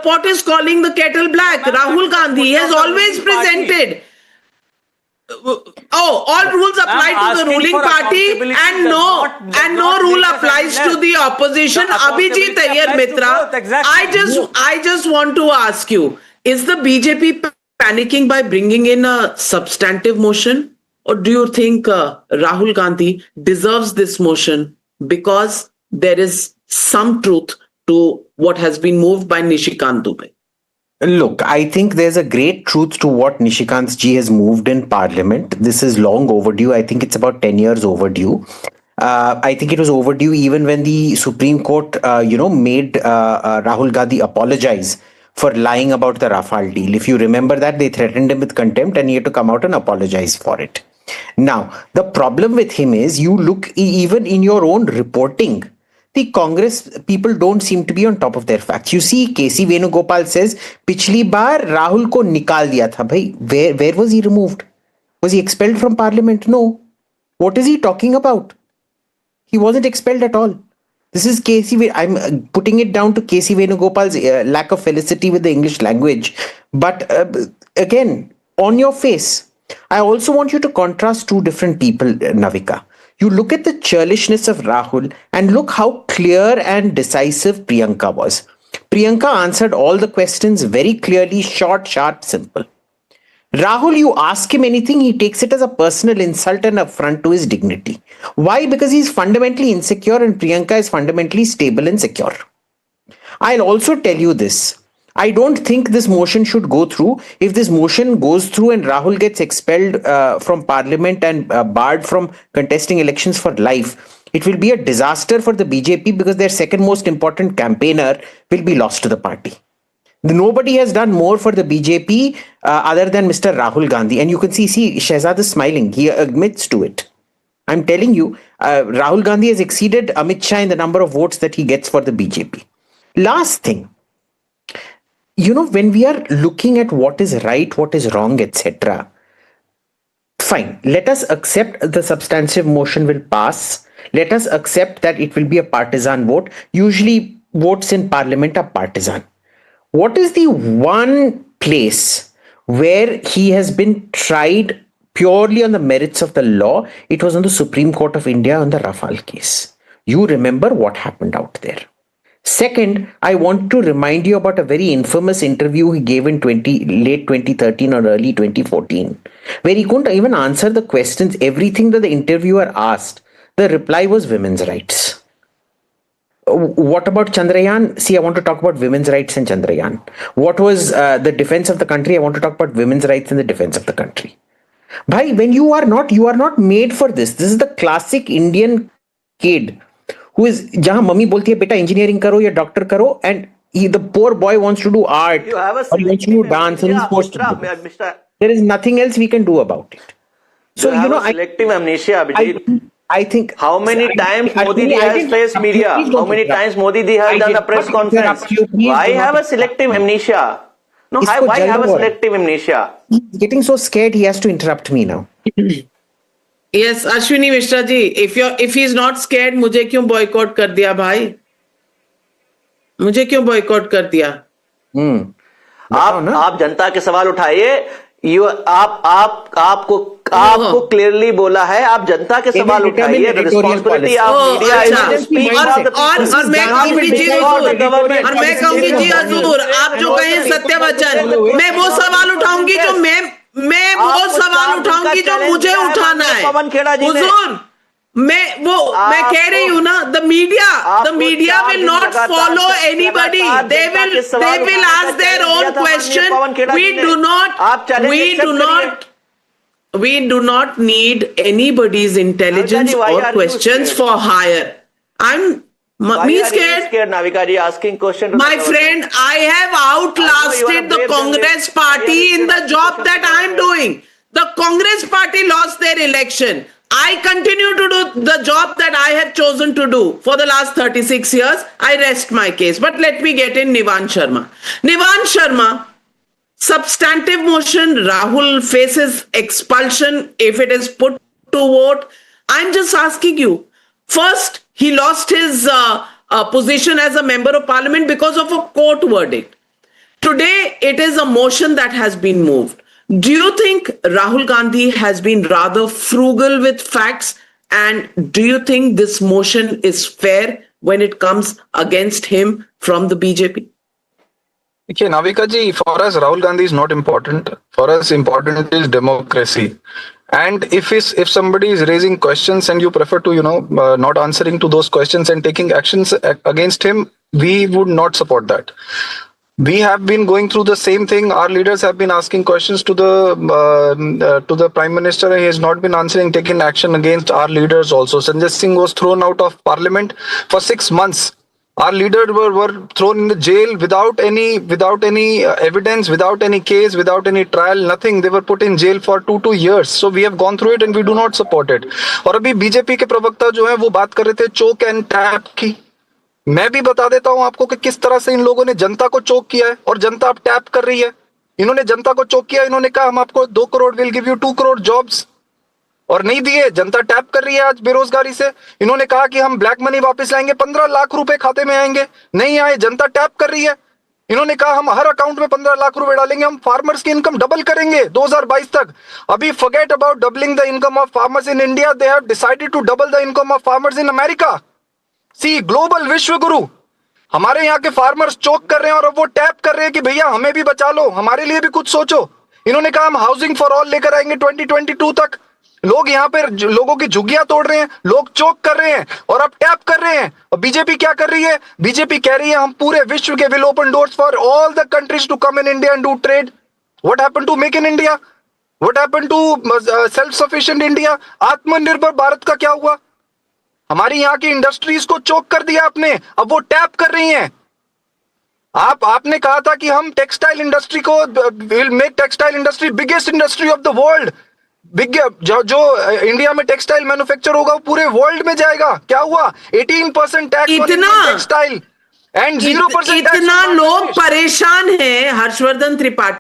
pot is calling the kettle black. Rahul Gandhi has always presented. All rules apply to the ruling party and no rule applies to the opposition. Abhijit Iyer Mitra, I just want to ask you, is the BJP panicking by bringing in a substantive motion, or do you think Rahul Gandhi deserves this motion because there is some truth to what has been moved by Nishikant Dubey? Look, I think there's a great truth to what Nishikant ji has moved in Parliament. This is long overdue. I think it's about 10 years overdue. I think it was overdue even when the Supreme Court, made Rahul Gandhi apologize for lying about the Rafale deal. If you remember that, they threatened him with contempt and he had to come out and apologize for it. Now, the problem with him is you look even in your own reporting, the Congress people don't seem to be on top of their facts. You see, KC Venugopal says, पिछली बार Rahul को निकाल दिया था भाई. Where was he removed? Was he expelled from Parliament? No. What is he talking about? He wasn't expelled at all. This is I'm putting it down to KC Venugopal's lack of felicity with the English language. But again, on your face, I also want you to contrast two different people, Navika. You look at the churlishness of Rahul and look how clear and decisive Priyanka was. Priyanka answered all the questions very clearly, short, sharp, simple. Rahul, you ask him anything, he takes it as a personal insult and affront to his dignity. Why? Because he's fundamentally insecure and Priyanka is fundamentally stable and secure. I'll also tell you this. I don't think this motion should go through. If this motion goes through and Rahul gets expelled from Parliament and barred from contesting elections for life, it will be a disaster for the BJP because their second most important campaigner will be lost to the party. Nobody has done more for the BJP other than Mr. Rahul Gandhi. And you can see Shehzad is smiling. He admits to it. I'm telling you, Rahul Gandhi has exceeded Amit Shah in the number of votes that he gets for the BJP. Last thing. When we are looking at what is right, what is wrong, etc., fine. Let us accept the substantive motion will pass. Let us accept that it will be a partisan vote. Usually, votes in Parliament are partisan. What is the one place where he has been tried purely on the merits of the law? It was on the Supreme Court of India on the Rafale case. You remember what happened out there. Second, I want to remind you about a very infamous interview he gave in late 2013 or early 2014, where he couldn't even answer the questions, everything that the interviewer asked. The reply was women's rights. What about Chandrayaan? See, I want to talk about women's rights and Chandrayaan. What was the defense of the country? I want to talk about women's rights and the defense of the country. Bhai, when you are not made for this. This is the classic Indian kid who is, jahan mummy bolti hai, beta engineering karo ya doctor karo, and the poor boy wants to do art, or he wants to do dance, and he's forced to do it. There is nothing else we can do about it. So, selective amnesia, Abhijit. I think how many times Modi ji has faced media? How many times Modi ji has done a press conference? Why have a selective amnesia? No, why have a selective amnesia? He's getting so scared he has to interrupt me now. Yes, Ashwini Mishra ji, if he's not scared, मुझे क्यों boycott कर दिया भाई? मुझे क्यों boycott कर दिया? आप जनता के सवाल उठाइए. आपको क्लियरली बोला है, आप जनता के सवाल उठाइए. रिस्पॉन्सिबिलिटी ऑफ मीडिया और मैं कहूंगी जी हजूर, आप जो कहें सत्य वचन, मैं वो सवाल उठाऊंगी जो मैं वो सवाल उठाऊंगी जो मुझे उठाना है. हुजूर, मैं कह रही हूँ ना, the media will not follow anybody. They will ask their own question. We do not need anybody's intelligence or questions for hire. Me scared, Navika ji, asking question. My friend, I have outlasted the Congress party in the job that I am doing. The Congress party lost their election. I continue to do the job that I have chosen to do for the last 36 years. I rest my case. But let me get in Nivaan Sharma. Nivaan Sharma, substantive motion, Rahul faces expulsion if it is put to vote. I'm just asking you. First, he lost his position as a member of parliament because of a court verdict. Today, it is a motion that has been moved. Do you think Rahul Gandhi has been rather frugal with facts? And do you think this motion is fair when it comes against him from the BJP? Okay, Navika ji, for us, Rahul Gandhi is not important. For us, important is democracy. And if somebody is raising questions and you prefer to, not answering to those questions and taking actions against him, we would not support that. We have been going through the same thing. Our leaders have been asking questions to the Prime Minister, and he has not been answering, taking action against our leaders also. Sanjay Singh was thrown out of Parliament for 6 months. Our leaders were thrown in the jail without any evidence, without any case, without any trial, nothing. They were put in jail for 2 years. So we have gone through it and we do not support it. और अभी BJP के प्रवक्ता जो हैं वो बात कर रहे थे चोक एंड टैप की. मैं भी बता देता हूं आपको कि किस तरह से इन लोगों ने जनता को चोक किया है और जनता अब टैप कर रही है. इन्होंने जनता को चोक किया. इन्होंने कहा हम आपको 2 crore will give you 2 crore jobs, और नहीं दिए. जनता टैप कर रही है आज बेरोजगारी से. इन्होंने कहा कि हम ब्लैक मनी वापस लाएंगे, 15 लाख रुपए खाते में आएंगे, नहीं आए. जनता टैप कर रही है. इन्होंने कहा हम हर अकाउंट में 15 लाख रुपए डालेंगे, हम फार्मर्स की इनकम डबल करेंगे 2022 तक. अभी forget about doubling the income of farmers in India, they have decided to double the income of farmers in America. See, global vishwa guru. हमारे यहाँ के फार्मर्स चोक कर रहे हैं और अब वो टैप कर रहे हैं कि भैया हमें भी बचा लो, हमारे लिए भी कुछ सोचो. इन्होंने कहा हम हाउसिंग फॉर ऑल लेकर आएंगे 2022 तक. लोग यहाँ पे लोगों की झुग्गियां तोड़ रहे हैं, लोग चोक कर रहे हैं और अब टैप कर रहे हैं. और बीजेपी क्या कर रही है? बीजेपी कह रही है हम पूरे विश्व के will open doors for all the countries to come in India and do trade. What happened to make in India? What happened to self sufficient India? Atmanirbhar Bharat का क्या हुआ? हमारी यहाँ की इंडस्ट्रीज को चोक कर दिया आपने, अब वो टैप कर रही हैं. आपने कहा था कि हम टेक्सटाइल इंडस्ट्री को will make textile industry biggest industry of the world. जो इंडिया में टेक्सटाइल मैन्युफैक्चर होगा वो पूरे वर्ल्ड में जाएगा. क्या हुआ? 18% टैक्स ऑन टेक्सटाइल एंड 0% इतना लोग परेशान हैं हर्षवर्धन त्रिपाठी.